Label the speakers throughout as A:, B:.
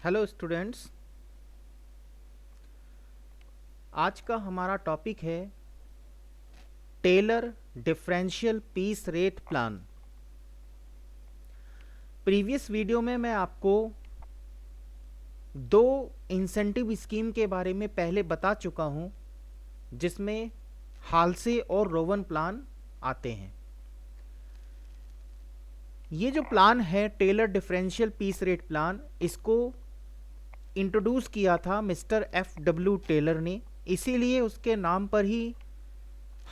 A: Hello students. आज का हमारा टॉपिक है Taylor differential piece rate plan. Previous video में मैं आपको दो इंसेंटिव स्कीम के बारे में पहले बता चुका हूं, जिसमें हाल्से और रोवन प्लान आते हैं। ये जो प्लान है Taylor differential piece rate plan, इसको इंट्रोड्यूस किया था मिस्टर F.W. टेलर ने, इसीलिए उसके नाम पर ही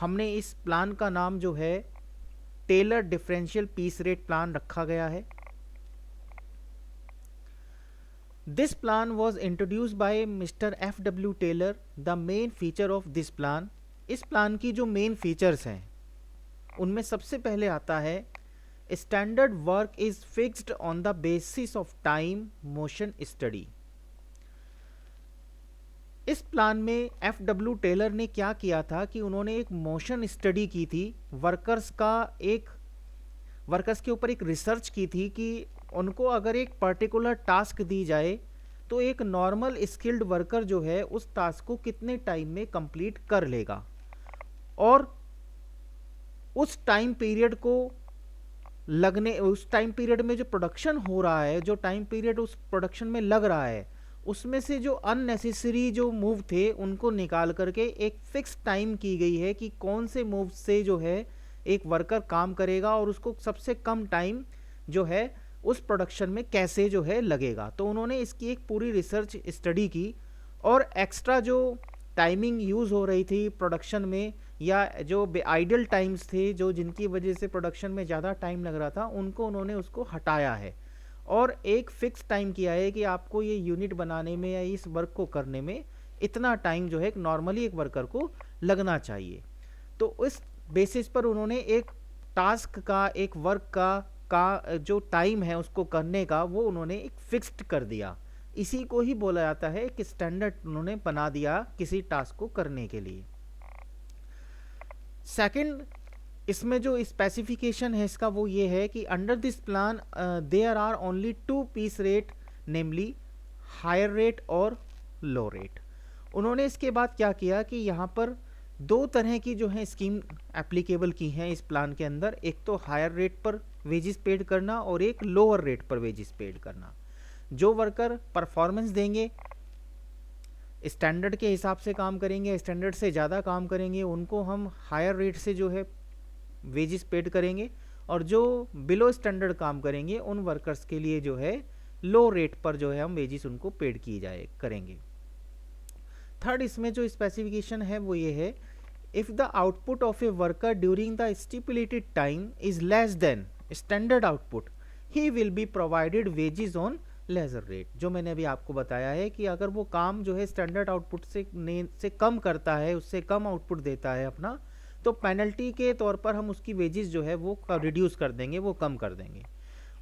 A: हमने इस प्लान का नाम जो है Taylor differential piece rate plan रखा गया है। This plan was introduced by mister F.W. Taylor. The main feature of this plan, इस प्लान की जो मेन फीचर्स हैं उनमें सबसे पहले आता है standard work is fixed on the basis of time motion study. इस प्लान में F.W. टेलर ने क्या किया था कि उन्होंने एक मोशन स्टडी की थी, वर्कर्स के ऊपर एक रिसर्च की थी कि उनको अगर एक पर्टिकुलर टास्क दी जाए तो एक नॉर्मल स्किल्ड वर्कर जो है उस टास्क को कितने टाइम में कंप्लीट कर लेगा, और उस टाइम पीरियड में जो प्रोडक्शन हो रहा है, जो टाइम पीरियड उस प्रोडक्शन में लग रहा है, उसमें से जो अननेसेसरी जो मूव थे उनको निकाल करके एक फिक्स टाइम की गई है कि कौन से मूव से जो है एक वर्कर काम करेगा और उसको सबसे कम टाइम जो है उस प्रोडक्शन में कैसे जो है लगेगा। तो उन्होंने इसकी एक पूरी रिसर्च स्टडी की, और एक्स्ट्रा जो टाइमिंग यूज़ हो रही थी प्रोडक्शन में, या जो आइडल टाइम्स थे जो जिनकी वजह से प्रोडक्शन में ज़्यादा टाइम लग रहा था, उन्होंने उसको हटाया है और एक फिक्स टाइम किया है कि आपको ये यूनिट बनाने में या इस वर्क को करने में इतना टाइम जो है नॉर्मली एक वर्कर को लगना चाहिए। तो इस बेसिस पर उन्होंने एक टास्क का, एक वर्क का जो टाइम है उसको करने का, वो उन्होंने एक फिक्स्ड कर दिया। इसी को ही बोला जाता है कि स्टैंडर्ड उन्होंने बना दिया किसी टास्क को करने के लिए। सेकंड, इसमें जो स्पेसिफिकेशन है इसका वो ये है कि under this plan there are only two piece rate, namely higher rate और लो रेट। उन्होंने इसके बाद क्या किया कि यहाँ पर दो तरह की जो है स्कीम एप्लीकेबल की हैं इस प्लान के अंदर। एक तो हायर रेट पर वेजेस पेड करना और एक लोअर रेट पर वेजेस पेड करना। जो वर्कर परफॉर्मेंस देंगे, स्टैंडर्ड के हिसाब से काम करेंगे, स्टैंडर्ड से ज़्यादा काम करेंगे, उनको हम हायर रेट से जो है वेजेस पेड करेंगे, और जो बिलो स्टैंडर्ड काम करेंगे उन वर्कर्स के लिए जो है लो रेट पर जो है हम वेजेस उनको पेड किए करेंगे। थर्ड, इसमें जो स्पेसिफिकेशन है वो ये है, if the output of a worker during the stipulated time is less than standard output, he will be provided wages on लेजर रेट। जो मैंने अभी आपको बताया है कि अगर वो काम जो है स्टैंडर्ड आउटपुट से कम करता है, उससे कम आउटपुट देता है अपना, तो पेनल्टी के तौर पर हम उसकी वेजेस जो है वो रिड्यूस कर देंगे, वो कम कर देंगे।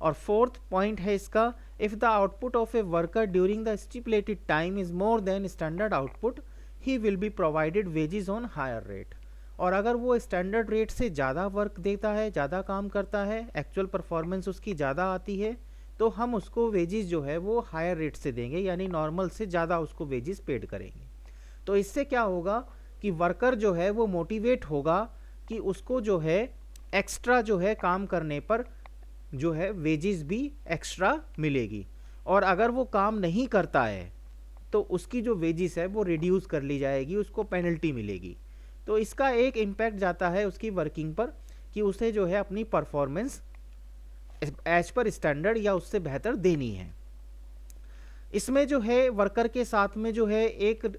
A: और फोर्थ पॉइंट है इसका, if the output of a worker during the stipulated time is more than standard output, he will be provided wages on higher rate. और अगर वो स्टैंडर्ड रेट से ज़्यादा वर्क देता है, ज़्यादा काम करता है, एक्चुअल परफॉर्मेंस उसकी ज़्यादा आती है, तो हम उसको वेजेस जो है वो हायर रेट से देंगे, यानी नॉर्मल से ज़्यादा उसको वेजेस पेड करेंगे। तो इससे क्या होगा कि वर्कर जो है वो मोटिवेट होगा कि उसको जो है एक्स्ट्रा जो है काम करने पर जो है वेजेस भी एक्स्ट्रा मिलेगी, और अगर वो काम नहीं करता है तो उसकी जो वेजेस है वो रिड्यूस कर ली जाएगी, उसको पेनल्टी मिलेगी। तो इसका एक इम्पैक्ट जाता है उसकी वर्किंग पर कि उसे जो है अपनी परफॉर्मेंस एज पर स्टैंडर्ड या उससे बेहतर देनी है। इसमें जो है वर्कर के साथ में जो है एक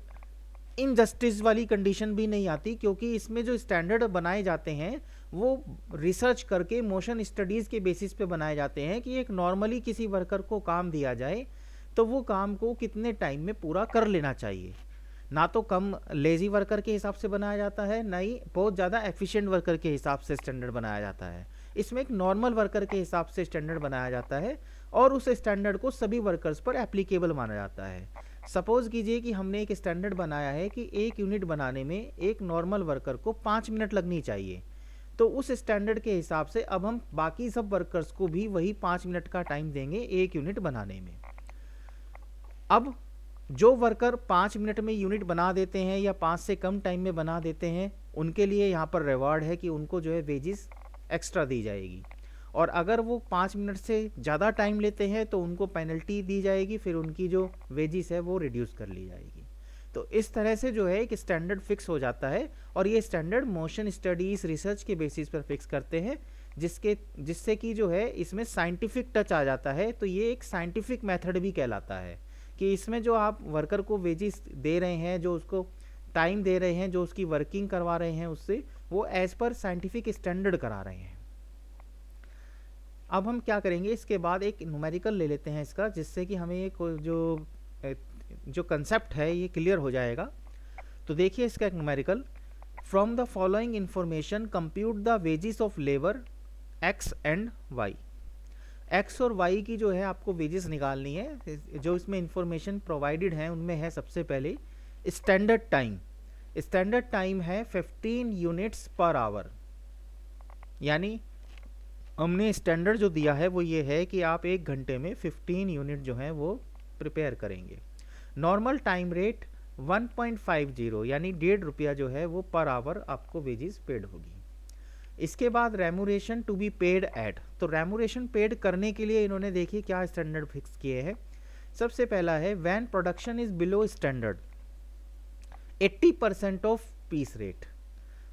A: इनजस्टिस वाली कंडीशन भी नहीं आती, क्योंकि इसमें जो स्टैंडर्ड बनाए जाते हैं वो रिसर्च करके मोशन स्टडीज़ के बेसिस पे बनाए जाते हैं कि एक नॉर्मली किसी वर्कर को काम दिया जाए तो वो काम को कितने टाइम में पूरा कर लेना चाहिए। ना तो कम लेज़ी वर्कर के हिसाब से बनाया जाता है, ना ही बहुत ज़्यादा एफिशिएंट वर्कर के हिसाब से स्टैंडर्ड बनाया जाता है। इसमें एक नॉर्मल वर्कर के हिसाब से स्टैंडर्ड बनाया जाता है, और उस स्टैंडर्ड को सभी वर्कर्स पर एप्लीकेबल माना जाता है। सपोज कीजिए कि हमने एक स्टैंडर्ड बनाया है कि एक यूनिट बनाने में एक नॉर्मल वर्कर को 5 मिनट लगनी चाहिए, तो उस स्टैंडर्ड के हिसाब से अब हम बाकी सब वर्कर्स को भी वही 5 मिनट का टाइम देंगे एक यूनिट बनाने में। अब जो वर्कर 5 मिनट में यूनिट बना देते हैं या 5 से कम टाइम में बना देते हैं, उनके लिए यहाँ पर रिवॉर्ड है कि उनको जो है वेजिस एक्स्ट्रा दी जाएगी। और अगर वो 5 मिनट से ज़्यादा टाइम लेते हैं तो उनको पेनल्टी दी जाएगी, फिर उनकी जो वेजिस है वो रिड्यूस कर ली जाएगी। तो इस तरह से जो है एक स्टैंडर्ड फिक्स हो जाता है, और ये स्टैंडर्ड मोशन स्टडीज़ रिसर्च के बेसिस पर फिक्स करते हैं, जिससे कि जो है इसमें साइंटिफिक टच आ जाता है। तो ये एक साइंटिफिक मेथड भी कहलाता है कि इसमें जो आप वर्कर को वेजिस दे रहे हैं, जो उसको टाइम दे रहे हैं, जो उसकी वर्किंग करवा रहे हैं उससे, वो एज पर साइंटिफिक स्टैंडर्ड करा रहे हैं। अब हम क्या करेंगे, इसके बाद एक न्यूमेरिकल ले लेते हैं इसका, जिससे कि हमें एक जो कंसेप्ट है ये क्लियर हो जाएगा। तो देखिए इसका एक numerical, from the following information compute the wages of labour X and Y. X और वाई की जो है आपको वेजेस निकालनी है। जो इसमें इंफॉर्मेशन प्रोवाइडेड है उनमें है सबसे पहले स्टैंडर्ड टाइम। स्टैंडर्ड टाइम है 15 यूनिट्स पर आवर, यानी हमने स्टैंडर्ड जो दिया है वो ये है कि आप 1 घंटे में 15 यूनिट जो है वो प्रिपेयर करेंगे। नॉर्मल टाइम रेट 1.50, यानी 1.5 रुपया जो है वो पर आवर आपको वेजेस पेड होगी। इसके बाद remuneration to be paid eight, तो रेमुरेशन पेड करने के लिए इन्होंने देखिए क्या स्टैंडर्ड फिक्स किए हैं। सबसे पहला है when production is below standard 80% of peace rate.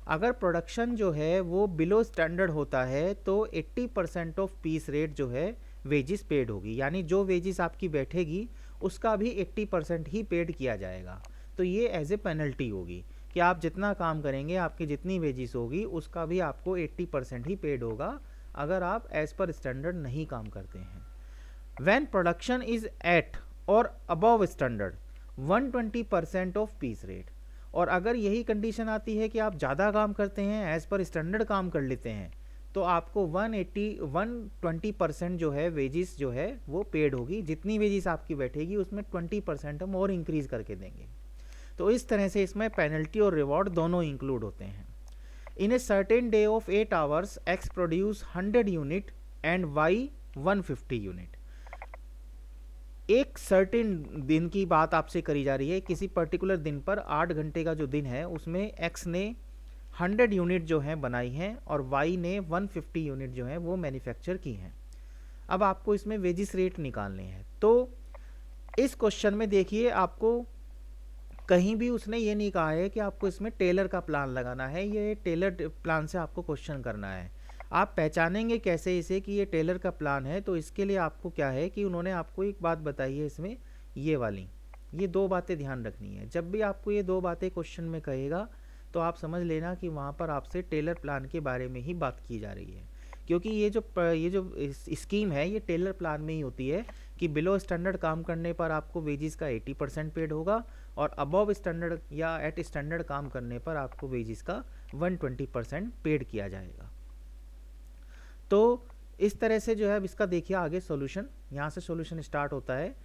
A: अगर प्रोडक्शन जो है वो बिलो स्टैंडर्ड होता है तो 80% ऑफ पीस रेट जो है वेजिस पेड होगी, यानी जो वेजिस आपकी बैठेगी उसका भी 80% ही पेड किया जाएगा। तो ये एज ए पेनल्टी होगी कि आप जितना काम करेंगे, आपकी जितनी वेजिस होगी उसका भी आपको 80% ही पेड होगा अगर आप एज पर स्टैंडर्ड नहीं काम करते हैं। व्हेन प्रोडक्शन इज एट और above standard 120% of peace rate, और अगर यही कंडीशन आती है कि आप ज़्यादा काम करते हैं, एज पर स्टैंडर्ड काम कर लेते हैं, तो आपको 120% जो है वेजिस जो है वो पेड होगी। जितनी वेजिस आपकी बैठेगी उसमें 20% हम और इंक्रीज करके देंगे। तो इस तरह से इसमें पेनल्टी और रिवॉर्ड दोनों इंक्लूड होते हैं। In a certain day of 8 hours X produce 100 unit and Y 150 unit. एक सर्टेन दिन की बात आपसे करी जा रही है, किसी पर्टिकुलर दिन पर 8 घंटे का जो दिन है उसमें एक्स ने 100 यूनिट जो है बनाई हैं और वाई ने 150 यूनिट जो है वो मैन्युफैक्चर की हैं। अब आपको इसमें वेजिस रेट निकालने हैं। तो इस क्वेश्चन में देखिए आपको कहीं भी उसने ये नहीं कहा है कि आपको इसमें टेलर का प्लान लगाना है, ये टेलर प्लान से आपको क्वेश्चन करना है। आप पहचानेंगे कैसे इसे कि ये टेलर का प्लान है, तो इसके लिए आपको क्या है कि उन्होंने आपको एक बात बताई है इसमें, ये वाली, ये 2 बातें ध्यान रखनी है। जब भी आपको ये 2 बातें क्वेश्चन में कहेगा तो आप समझ लेना कि वहाँ पर आपसे टेलर प्लान के बारे में ही बात की जा रही है, क्योंकि ये जो स्कीम है ये टेलर प्लान में ही होती है कि बिलो स्टैंडर्ड काम करने पर आपको वेजिस का 80% पेड होगा और अबव स्टैंडर्ड या एट स्टैंडर्ड काम करने पर आपको वेजिस का 120% पेड किया जाएगा। तो इस तरह से जो है अब इसका देखिए आगे सॉल्यूशन, यहाँ से सॉल्यूशन स्टार्ट होता है।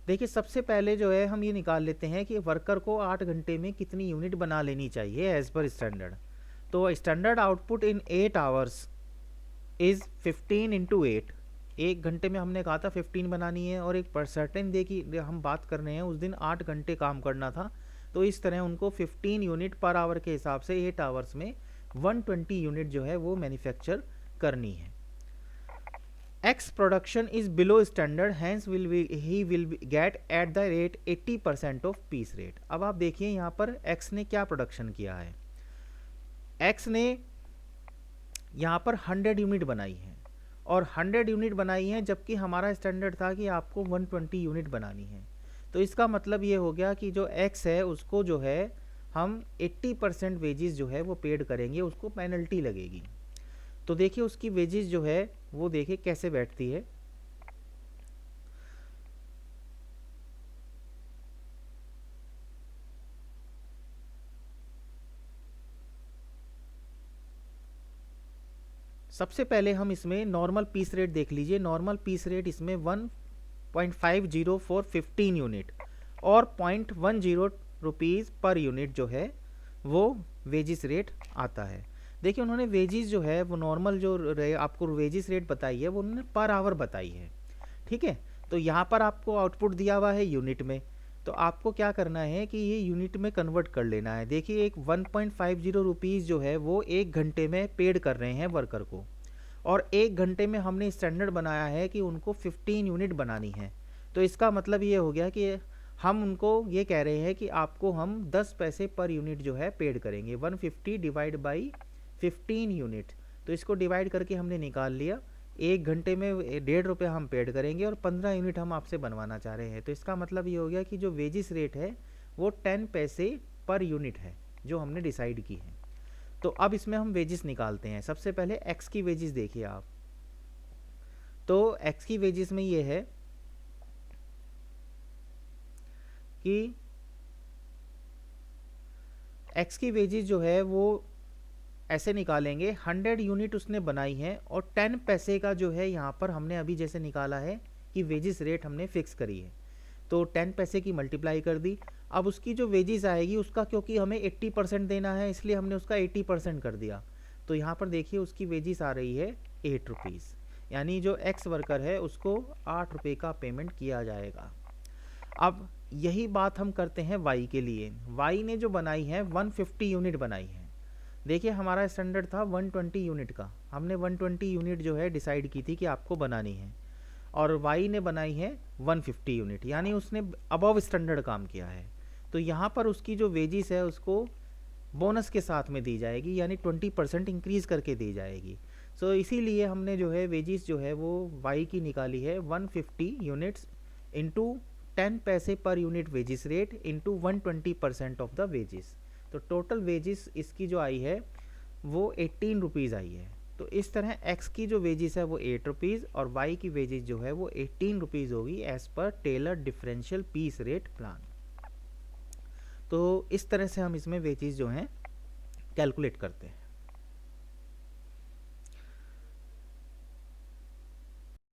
A: देखिए सबसे पहले जो है हम ये निकाल लेते हैं कि वर्कर को 8 घंटे में कितनी यूनिट बना लेनी चाहिए एज पर स्टैंडर्ड। तो standard output in 8 hours is 15 into 8। 1 घंटे में हमने कहा था 15 बनानी है, और एक सर्टेन डे की हम बात कर रहे हैं, उस दिन 8 घंटे काम करना था, तो इस तरह उनको 15 यूनिट पर आवर के हिसाब से 8 आवर्स में 120 यूनिट जो है वो मैन्युफैक्चर करनी है। X production is below standard, hence he will get at the rate 80% of piece rate। अब आप देखिए यहाँ पर X ने क्या प्रोडक्शन किया है। X ने यहाँ पर 100 यूनिट बनाई है और 100 यूनिट बनाई है, जबकि हमारा स्टैंडर्ड था कि आपको 120 यूनिट बनानी है। तो इसका मतलब ये हो गया कि जो X है उसको जो है हम 80% वेजेस जो है वो पेड करेंगे, उसको पेनल्टी लगेगी। तो देखिए उसकी वेजेस जो है वो देखिए कैसे बैठती है। सबसे पहले हम इसमें नॉर्मल पीस रेट देख लीजिए। नॉर्मल पीस रेट इसमें 1.50 फॉर 15 यूनिट और 0.10 रुपीज़ पर यूनिट जो है वो वेजिस रेट आता है। देखिए उन्होंने वेजिस जो है वो नॉर्मल जो आपको वेजिस रेट बताई है वो उन्होंने पर आवर बताई है, ठीक है। तो यहाँ पर आपको आउटपुट दिया हुआ है यूनिट में, तो आपको क्या करना है कि ये यूनिट में कन्वर्ट कर लेना है। देखिए एक 1.50 रुपीज़ जो है वो 1 घंटे में पेड कर रहे हैं वर्कर को, और 1 घंटे में हमने स्टैंडर्ड बनाया है कि उनको 15 यूनिट बनानी है। तो इसका मतलब ये हो गया कि हम उनको ये कह रहे हैं कि आपको हम 10 पैसे पर यूनिट जो है पेड करेंगे। 150 डिवाइड बाई 15 यूनिट, तो इसको डिवाइड करके हमने निकाल लिया। 1 घंटे में 1.5 रुपये हम पेड करेंगे और 15 यूनिट हम आपसे बनवाना चाह रहे हैं। तो इसका मतलब ये हो गया कि जो वेजिस रेट है वो 10 पैसे पर यूनिट है जो हमने डिसाइड की है। तो अब इसमें हम वेजिस निकालते हैं। सबसे पहले एक्स की वेजिस देखिए आप, तो एक्स की वेजिस में ये है कि एक्स की वेजिस जो है वो ऐसे निकालेंगे, 100 यूनिट उसने बनाई है और 10 पैसे का जो है यहाँ पर हमने अभी जैसे निकाला है कि वेजिस रेट हमने फिक्स करी है, तो 10 पैसे की मल्टीप्लाई कर दी। अब उसकी जो वेजिस आएगी उसका, क्योंकि हमें 80% देना है इसलिए हमने उसका 80% कर दिया। तो यहाँ पर देखिए उसकी वेजिस आ रही है 8 रुपीज़, यानी जो एक्स वर्कर है उसको 8 रुपये का पेमेंट किया जाएगा। अब यही बात हम करते हैं वाई के लिए। वाई ने जो बनाई है 150 यूनिट बनाई है। देखिए हमारा स्टैंडर्ड था 120 यूनिट का, हमने 120 यूनिट जो है डिसाइड की थी कि आपको बनानी है, और वाई ने बनाई है 150 यूनिट, यानी उसने अबव स्टैंडर्ड काम किया है। तो यहाँ पर उसकी जो वेजिस है उसको बोनस के साथ में दी जाएगी, यानी 20% इंक्रीज़ करके दी जाएगी। सो इसीलिए हमने जो है वेजिस जो है वो वाई की निकाली है 150 यूनिट्स इंटू 10 पैसे पर unit wages rate into 120% of the wages. तो टोटल वेजिस इसकी जो आई है वो 18 रुपीज़ आई है। तो इस तरह एक्स की जो वेजिस है वो 8 रुपीज़ और वाई की वेजिस जो है वो 18 रुपीज़ होगी as per Taylor differential piece rate plan. तो इस तरह से हम इसमें वेजिस जो हैं कैलकुलेट करते हैं।